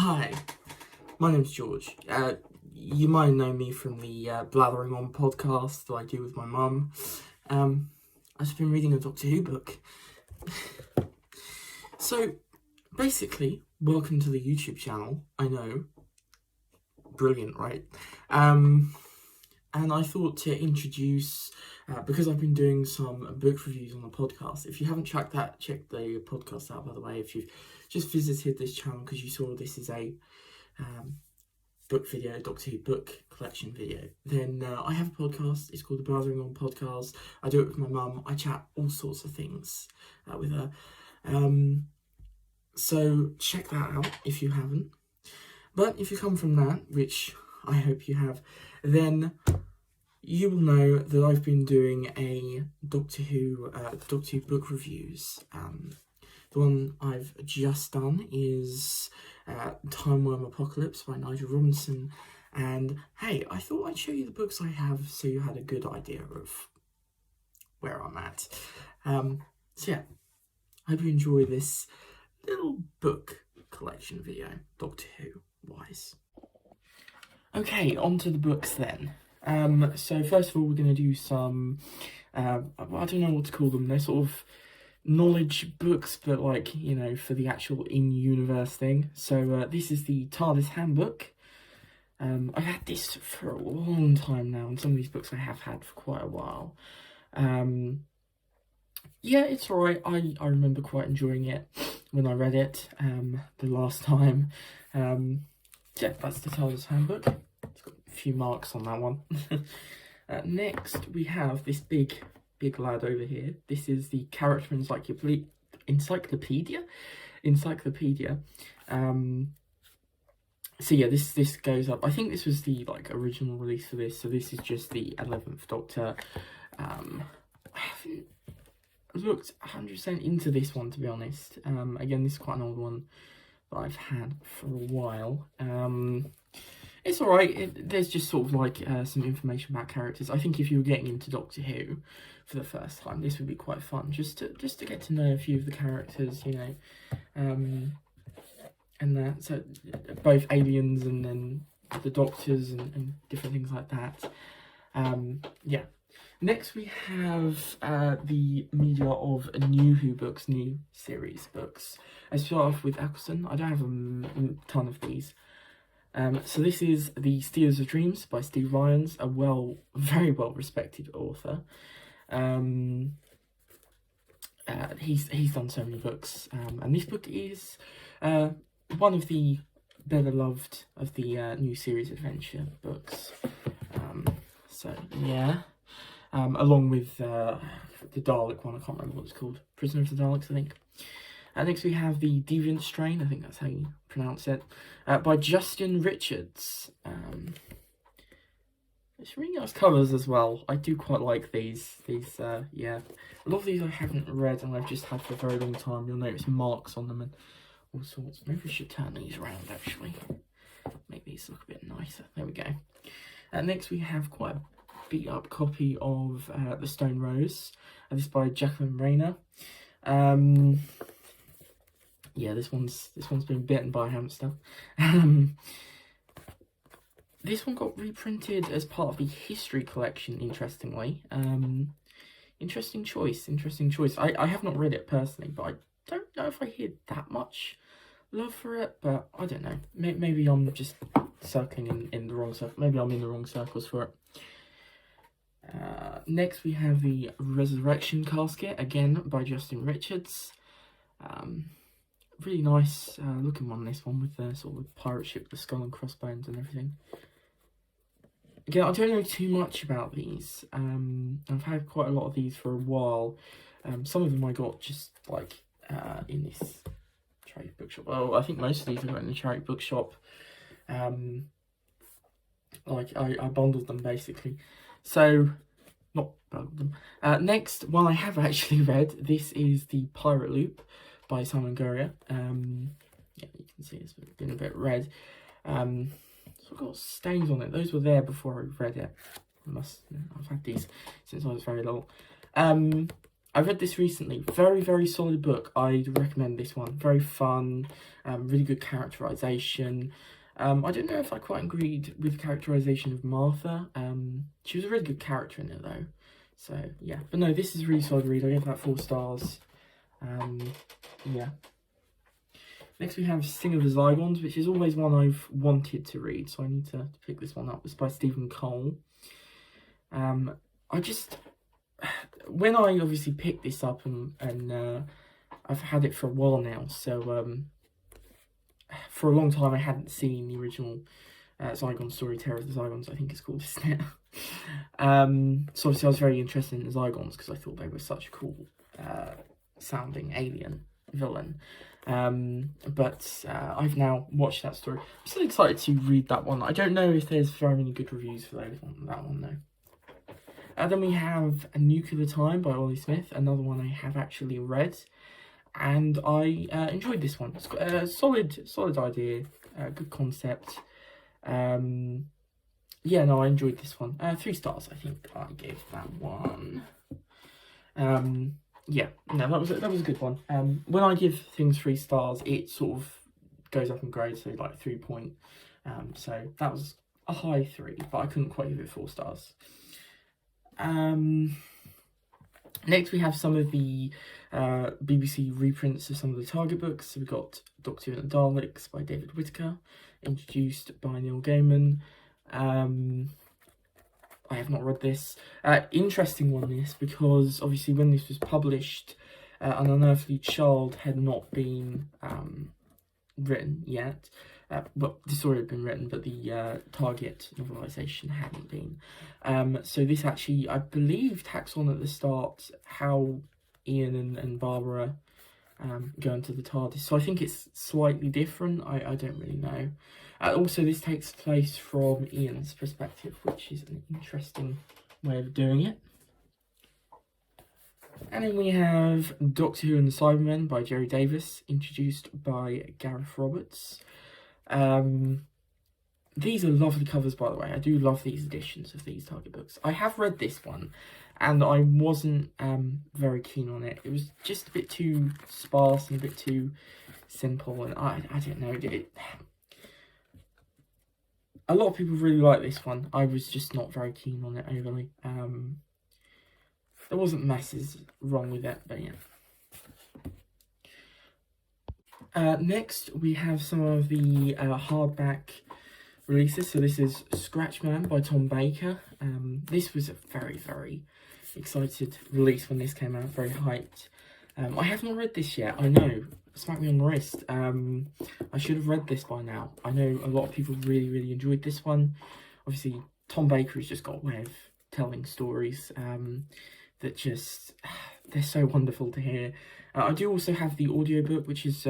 Hi, my name's George. You might know me from the Blathering on podcast that I do with my mum. I've just been reading a Doctor Who book. So, basically, welcome to the YouTube channel. I know. Brilliant, right? And I thought to introduce, because I've been doing some book reviews on the podcast. If you haven't checked the podcast out, by the way, if you've just visited this channel because you saw this is a book video, Doctor Who book collection video, then I have a podcast. It's called the Blathering on Podcast. I do it with my mum. I chat all sorts of things with her. So check that out if you haven't. But if you come from that, which I hope you have, then you will know that I've been doing a Doctor Who book reviews. The one I've just done is Timewyrm Apocalypse by Nigel Robinson. And hey, I thought I'd show you the books I have so you had a good idea of where I'm at. So yeah, I hope you enjoy this little book collection video, Doctor Who wise. Okay, on to the books then. So first of all, we're going to do some, I don't know what to call them, they're sort of knowledge books, but like, you know, for the actual in-universe thing. So this is the TARDIS Handbook. I've had this for a long time now, and some of these books I have had for quite a while. Yeah, it's alright. I remember quite enjoying it when I read it the last time. Yeah, that's the TARDIS Handbook. It's got a few marks on that one. Next, we have this big lad over here. This is the character encyclopedia. So yeah, this goes up. I think this was the original release for this. So this is just the 11th Doctor. I haven't looked 100% into this one, to be honest. Again, this is quite an old one that I've had for a while. It's alright. There's just sort of some information about characters. I think if you were getting into Doctor Who for the first time, this would be quite fun, just to get to know a few of the characters, you know, and that. So both aliens and then the Doctors and different things like that. Yeah. Next we have the media of New Who books, new series books. I start off with Eccleston. I don't have a ton of these. So this is The Stealers of Dreams by Steve Lyons, a very well respected author. He's done so many books, and this book is one of the better loved of the new series adventure books. So yeah, along with the Dalek one, I can't remember what it's called, Prisoner of the Daleks, I think. Next we have The Deviant Strain, I think that's how you pronounce it, by Justin Richards. It's really nice colours as well. I do quite like these. Yeah. A lot of these I haven't read and I've just had for a very long time. You'll notice marks on them and all sorts. Maybe we should turn these around, actually. Make these look a bit nicer. There we go. Next we have quite a beat-up copy of The Stone Rose. This is by Jacqueline Rayner. Yeah, this one's been bitten by a hamster. This one got reprinted as part of the History collection, interestingly. Interesting choice. I have not read it personally, but I don't know if I hear that much love for it, but I don't know. Maybe I'm just circling in the wrong circle. Maybe I'm in the wrong circles for it. Next we have The Resurrection Casket, again by Justin Richards. Really nice looking one, this one, with the sort of pirate ship, the skull and crossbones and everything. Again, I don't know too much about these. I've had quite a lot of these for a while. Some of them I got just in this charity bookshop. Well, I think most of these I got in the charity bookshop. I bundled them basically. So, not bundled them. Next one I have actually read. This is The Pirate Loop by Simon Gurrier. Yeah, you can see it's been a bit red. So I've got stains on it. Those were there before I read it. I've had these since I was very little. I I read this recently. Very, very solid book. I'd recommend this one. Very fun, really good characterization. I don't know if I quite agreed with the characterization of Martha. She was a really good character in it though. So yeah, but no, this is a really solid read. I gave that 4 stars. Yeah. Next we have Sing of the Zygons, which is always one I've wanted to read, so I need to pick this one up. It's by Stephen Cole. When I obviously picked this up and I've had it for a while now, so for a long time I hadn't seen the original Zygon story, Terror of the Zygons, I think it's called, isn't it? So obviously I was very interested in the Zygons because I thought they were such a cool sounding alien villain. But I've now watched that story. I'm still excited to read that one. I don't know if there's very many good reviews for that one though. Then we have A Nuclear Time by Ollie Smith, another one I have actually read, and I enjoyed this one. It's got a solid idea, good concept. Yeah, no, I enjoyed this one. 3 stars, I think I gave that one. Yeah, no, that was a good one. When I give things 3 stars, it sort of goes up in grade, so like 3 point. So that was a high 3, but I couldn't quite give it 4 stars. Next we have some of the BBC reprints of some of the Target books. So we've got Doctor Who and the Daleks by David Whittaker, introduced by Neil Gaiman. I have not read this. Interesting one, this, because obviously when this was published, An Unearthly Child had not been written yet. Well, the story had been written, but the Target novelisation hadn't been. So this actually, I believe, tacks on at the start how Ian and Barbara go into the TARDIS. So I think it's slightly different. I don't really know. Also, this takes place from Ian's perspective, which is an interesting way of doing it. And then we have Doctor Who and the Cybermen by Jerry Davis, introduced by Gareth Roberts. These are lovely covers, by the way. I do love these editions of these Target books. I have read this one, and I wasn't very keen on it. It was just a bit too sparse and a bit too simple, and I don't know. A lot of people really like this one. I was just not very keen on it overly. There wasn't masses wrong with it, but yeah. Next, we have some of the hardback releases. So this is Scratchman by Tom Baker. This was a very, very excited release when this came out, very hyped. I have not read this yet, I know, smack me on the wrist. I should have read this by now. I know a lot of people really, really enjoyed this one. Obviously, Tom Baker has just got a way of telling stories that just, they're so wonderful to hear. I do also have the audiobook, which is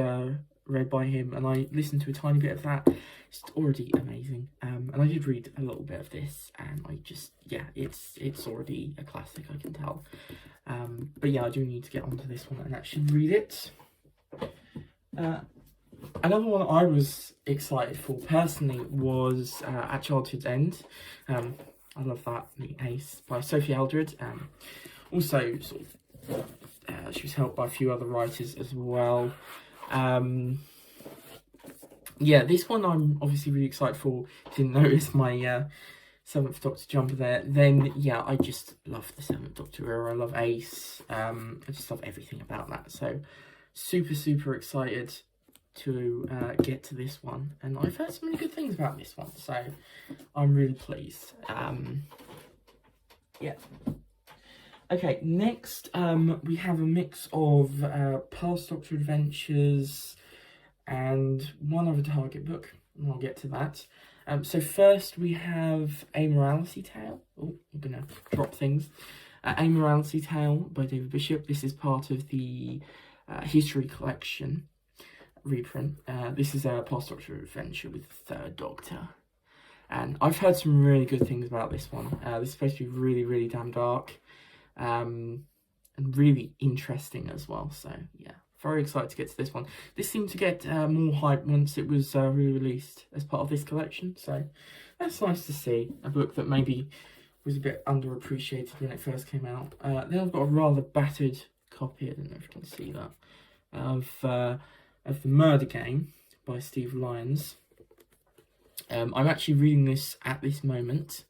read by him, and I listened to a tiny bit of that. It's already amazing. And I did read a little bit of this, and I just, yeah, it's already a classic, I can tell. But yeah, I do need to get onto this one and actually read it. Another one I was excited for personally was At Childhood's End. I love that, The Ace by Sophie Eldred. Also, sort of, she was helped by a few other writers as well. Yeah, this one I'm obviously really excited for. Didn't notice my 7th Doctor jumper there. Then, yeah, I just love the 7th Doctor era. I love Ace. I just love everything about that. So, super, super excited to get to this one. And I've heard some really good things about this one. So, I'm really pleased. Yeah. Okay, next we have a mix of past Doctor adventures and one other Target book, and I'll get to that. So first we have A Morality Tale. Oh, I'm going to drop things. A Morality Tale by David Bishop. This is part of the History Collection reprint. This is a past Doctor adventure with the 3rd Doctor. And I've heard some really good things about this one. This is supposed to be really, really damn dark. And really interesting as well. So, yeah, very excited to get to this one. This seemed to get more hype once it was re-released as part of this collection. So, that's nice to see. A book that maybe was a bit underappreciated when it first came out. Then I've got a rather battered copy, I don't know if you can see that, of The Murder Game by Steve Lyons. I'm actually reading this at this moment,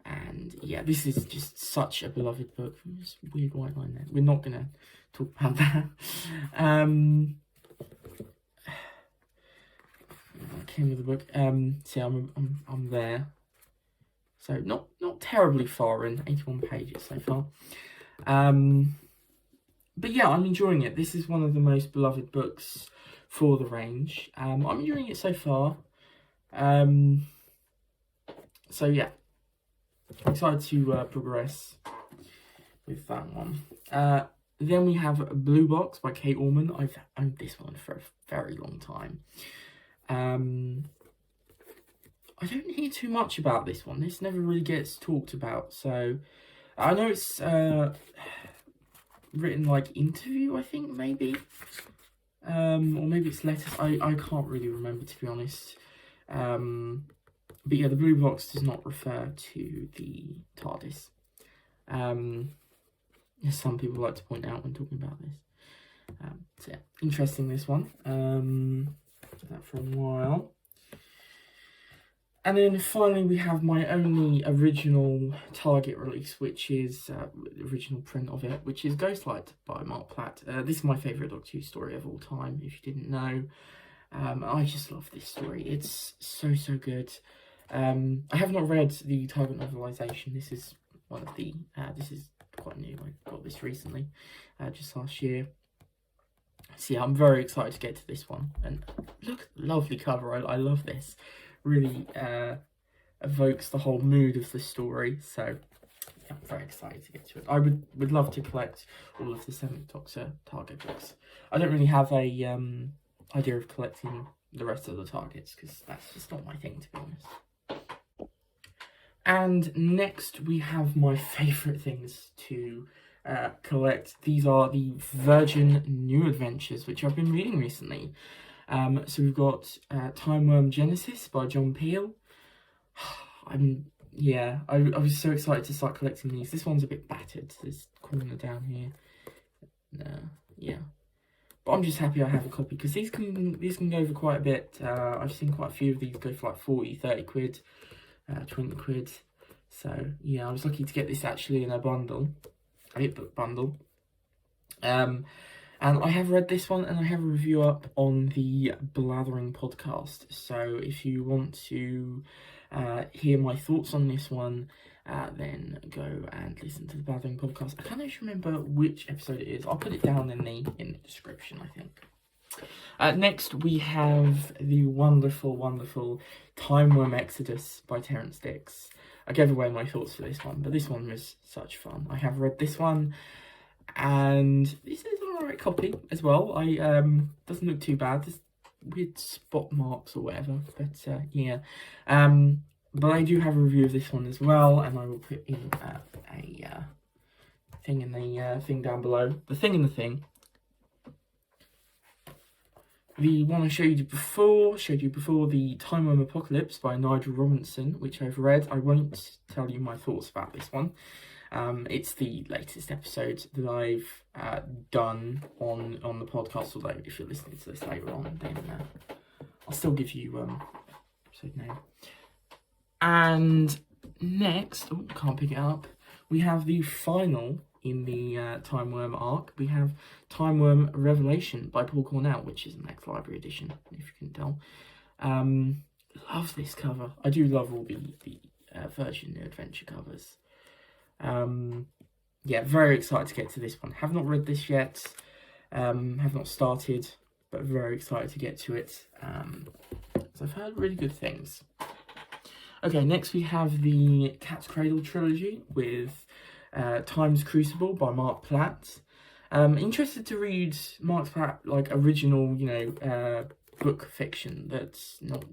and yeah, this is just such a beloved book. There's a weird white line there. We're not going to talk about that. I came with the book. See, I'm there. So not terribly far in, 81 pages so far. But yeah, I'm enjoying it. This is one of the most beloved books for the range. I'm enjoying it so far. So yeah, excited to progress with that one. Then we have Blue Box by Kate Orman. I've owned this one for a very long time. I don't hear too much about this one. This never really gets talked about. So I know it's written like interview, I think, maybe. Or maybe it's letters. I can't really remember, to be honest. But yeah, the blue box does not refer to the TARDIS. As some people like to point out when talking about this. So yeah, interesting, this one. That for a while. And then finally we have my only original Target release, which is the original print of it, which is Ghostlight by Mark Platt. This is my favourite Doctor Who story of all time, if you didn't know. I just love this story. It's so good. I have not read the Target novelisation. This is one of the, this is quite new. I got this recently, just last year. So yeah, I'm very excited to get to this one. And look, lovely cover. I love this. Really evokes the whole mood of the story. So yeah, I'm very excited to get to it. I would love to collect all of the 7th Doctor Target books. I don't really have a idea of collecting the rest of the Targets, because that's just not my thing, to be honest. And next we have my favourite things to collect. These are the Virgin New Adventures, which I've been reading recently. So we've got Timewyrm Gensys by John Peel. I was so excited to start collecting these. This one's a bit battered. There's a corner down here. Yeah. But I'm just happy I have a copy, because these can go for quite a bit. I've seen quite a few of these go for like 40, 30 quid, 20 quid. So yeah, I was lucky to get this actually in a bundle, a 8-book bundle. And I have read this one, and I have a review up on the Blathering podcast. So if you want to hear my thoughts on this one, then go and listen to the Blathering podcast. I can't actually remember which episode it is. I'll put it down in the description, I think. Next, we have the wonderful Timewyrm Exodus by Terrance Dicks. I gave away my thoughts for this one, but this one was such fun. I have read this one, and this is an alright copy as well. Doesn't look too bad. There's weird spot marks or whatever, but yeah. But I do have a review of this one as well, and I will put in a thing in the thing down below. The thing in the thing. The one I showed you before, the Timewyrm Apocalypse by Nigel Robinson, which I've read. I won't tell you my thoughts about this one. It's the latest episode that I've done on the podcast, although if you're listening to this later on, then I'll still give you episode name. And next, can't pick it up, we have the final in the Timewyrm arc. We have Timewyrm Revelation by Paul Cornell, which is an ex-library edition, if you can tell. Love this cover. I do love all the Virgin New Adventure covers. Yeah, very excited to get to this one. Have not read this yet. Have not started, but very excited to get to it. So I've heard really good things. Okay, next we have the Cat's Cradle trilogy with Time's Crucible by Mark Platt. Interested to read Mark Platt, like, original, book fiction that's not,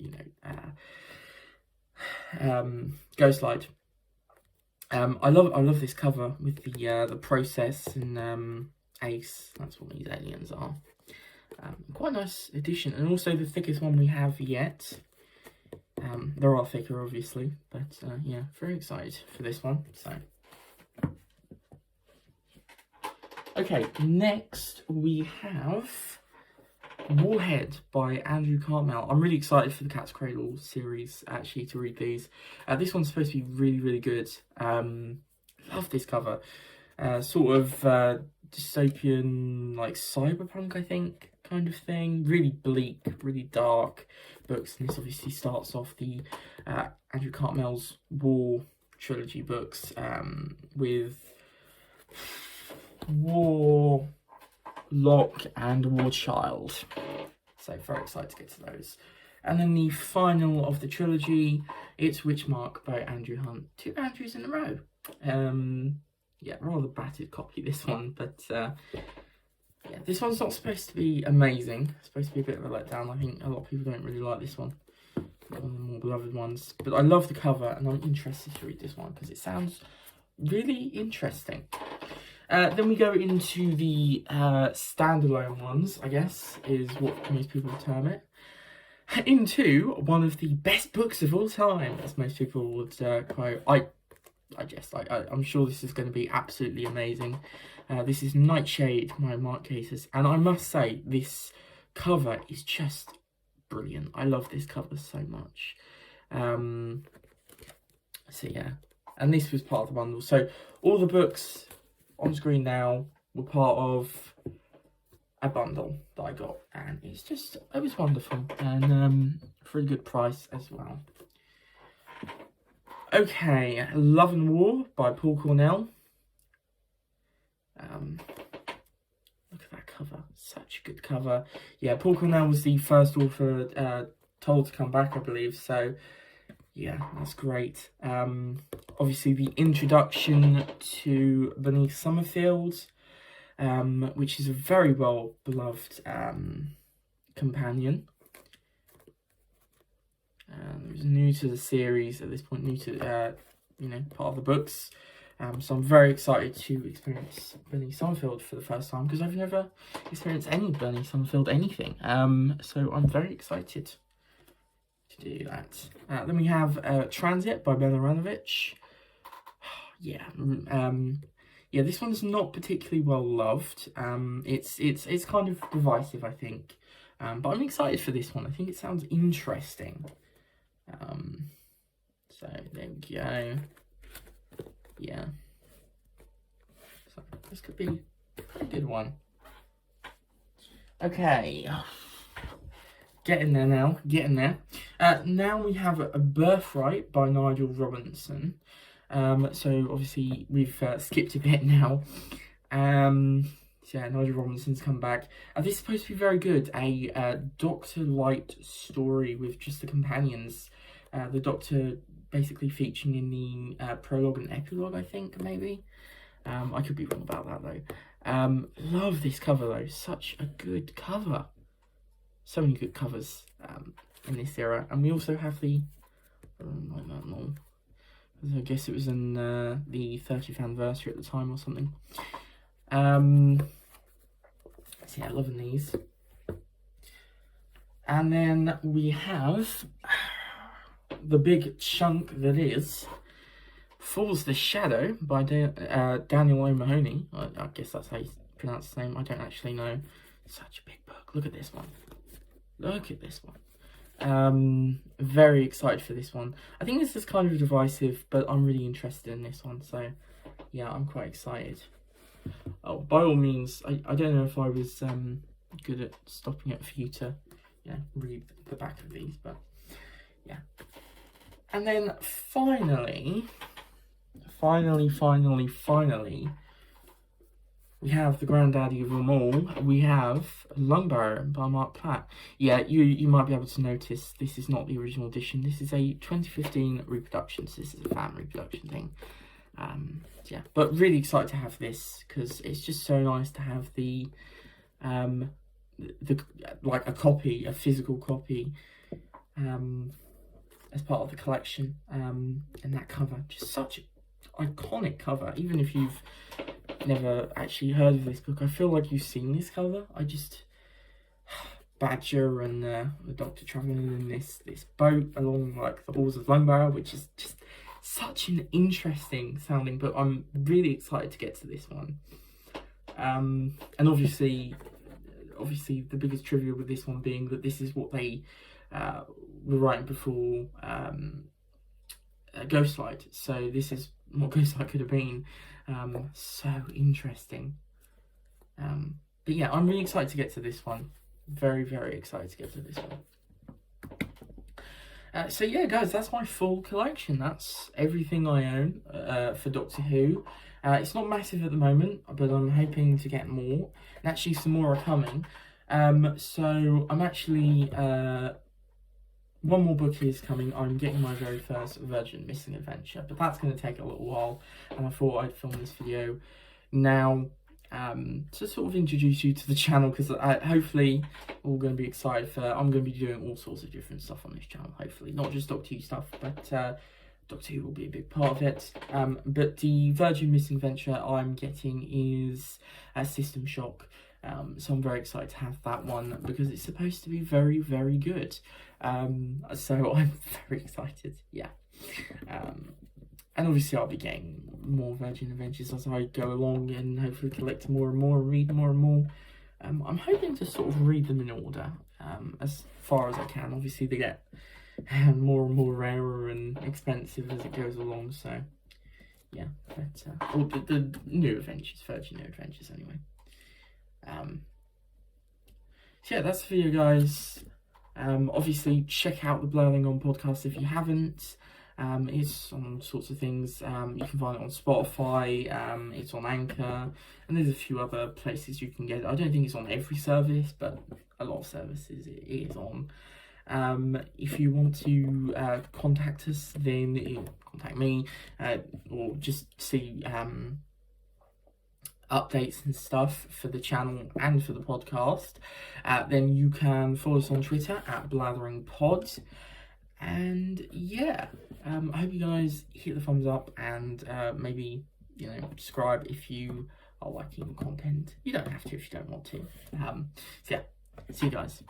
Ghostlight. I love this cover with the process and Ace. That's what these aliens are. Quite a nice addition, and also the thickest one we have yet. There are thicker, obviously, but yeah, very excited for this one. So, Okay, next we have Warhead by Andrew Cartmel. I'm really excited for the Cat's Cradle series, actually, to read these. This one's supposed to be really, really good. Love this cover. Sort of dystopian, like cyberpunk, I think, kind of thing. Really bleak, really dark books. And this obviously starts off the Andrew Cartmel's War trilogy books with Warlock and War Child. So very excited to get to those. And then the final of the trilogy, it's Witchmark by Andrew Hunt. 2 Andrews in a row. Yeah, rather battered copy, this one, but yeah, this one's not supposed to be amazing. It's supposed to be a bit of a letdown. I think a lot of people don't really like this one. One of the more beloved ones. But I love the cover, and I'm interested to read this one because it sounds really interesting. Then we go into the standalone ones, I guess, is what most people term it. Into one of the best books of all time, as most people would quote. I'm sure this is going to be absolutely amazing. This is Nightshade by Mark Gatiss, and I must say, this cover is just brilliant. I love this cover so much. So yeah, and this was part of the bundle. So all the books on screen now were part of a bundle that I got, and it was wonderful, and for a good price as well. Okay, Love and War by Paul Cornell. Look at that cover, such a good cover. Yeah, Paul Cornell was the first author told to come back, I believe, so yeah, that's great. Obviously the introduction to Beneath Summerfield, which is a very well beloved companion. Who's new to the series at this point, new to part of the books. So I'm very excited to experience Beneath Summerfield for the first time, because I've never experienced any Beneath Summerfield anything. So I'm very excited to do that. Then we have Transit by Ben Aranovich. Yeah, yeah, this one's not particularly well loved. It's kind of divisive, I think. But I'm excited for this one. I think it sounds interesting. So there we go. Yeah. So this could be a pretty good one. Okay. Getting there now. Getting there. Now we have a Birthright by Nigel Robinson. So obviously we've skipped a bit now. So yeah, Nigel Robinson's come back. This is supposed to be very good. A Doctor Light story with just the companions. The Doctor basically featuring in the prologue and epilogue, I think, maybe. I could be wrong about that, though. Love this cover, though. Such a good cover. So many good covers in this era. And we also have the... not that long. I guess it was in the 30th anniversary at the time or something. So yeah, loving these. And then we have the big chunk that is Falls the Shadow by Daniel O'Mahony. I guess that's how you pronounce his name. I don't actually know. Such a big book. Look at this one. Look at this one. Very excited for this one. I think this is kind of divisive, but I'm really interested in this one. So yeah, I'm quite excited. Oh, by all means, I don't know if I was good at stopping it for you to, read the back of these, but yeah. And then finally, we have the granddaddy of them all. We have Lungbarrow by Mark Platt. Yeah, you might be able to notice this is not the original edition. This is a 2015 reproduction, so this is a fan reproduction thing. Yeah, but really excited to have this because it's just so nice to have the like a physical copy as part of the collection, and that cover, just such an iconic cover. Even if you've never actually heard of this book, I feel like you've seen this cover. Badger and the Doctor travelling in this boat along like the halls of Lungbarrow, which is just such an interesting sounding book. I'm really excited to get to this one. And obviously the biggest trivia with this one being that this is what they were writing before Ghostlight. So this is what Ghostlight could have been. So interesting. But yeah, I'm really excited to get to this one. Very, very excited to get to this one. So yeah, guys, that's my full collection. That's everything I own for Doctor Who. It's not massive at the moment, but I'm hoping to get more. And actually, some more are coming. So I'm actually... one more book is coming. I'm getting my very first Virgin Missing adventure, but that's going to take a little while. And I thought I'd film this video now to sort of introduce you to the channel, because hopefully we're all going to be excited for... I'm going to be doing all sorts of different stuff on this channel, hopefully. Not just Doctor Who stuff, but Doctor Who will be a big part of it. But the Virgin Missing adventure I'm getting is System Shock. So I'm very excited to have that one, because it's supposed to be very, very good. So I'm very excited, yeah. And obviously I'll be getting more Virgin Adventures as I go along, and hopefully collect more and more, and read more and more. I'm hoping to sort of read them in order, as far as I can. Obviously they get more and more rarer and expensive as it goes along, so yeah. But or the new adventures, Virgin new adventures anyway. So yeah, that's the video, guys. Obviously check out the Blathering on podcast if you haven't. It's on sorts of things. You can find it on Spotify, it's on Anchor, and there's a few other places you can get it. I don't think it's on every service, but a lot of services it is on. If you want to contact us, then contact me, or just see updates and stuff for the channel and for the podcast, then you can follow us on Twitter at blatheringpod. And yeah, I hope you guys hit the thumbs up, and maybe, you know, subscribe if you are liking the content. You don't have to if you don't want to. So yeah, see you guys.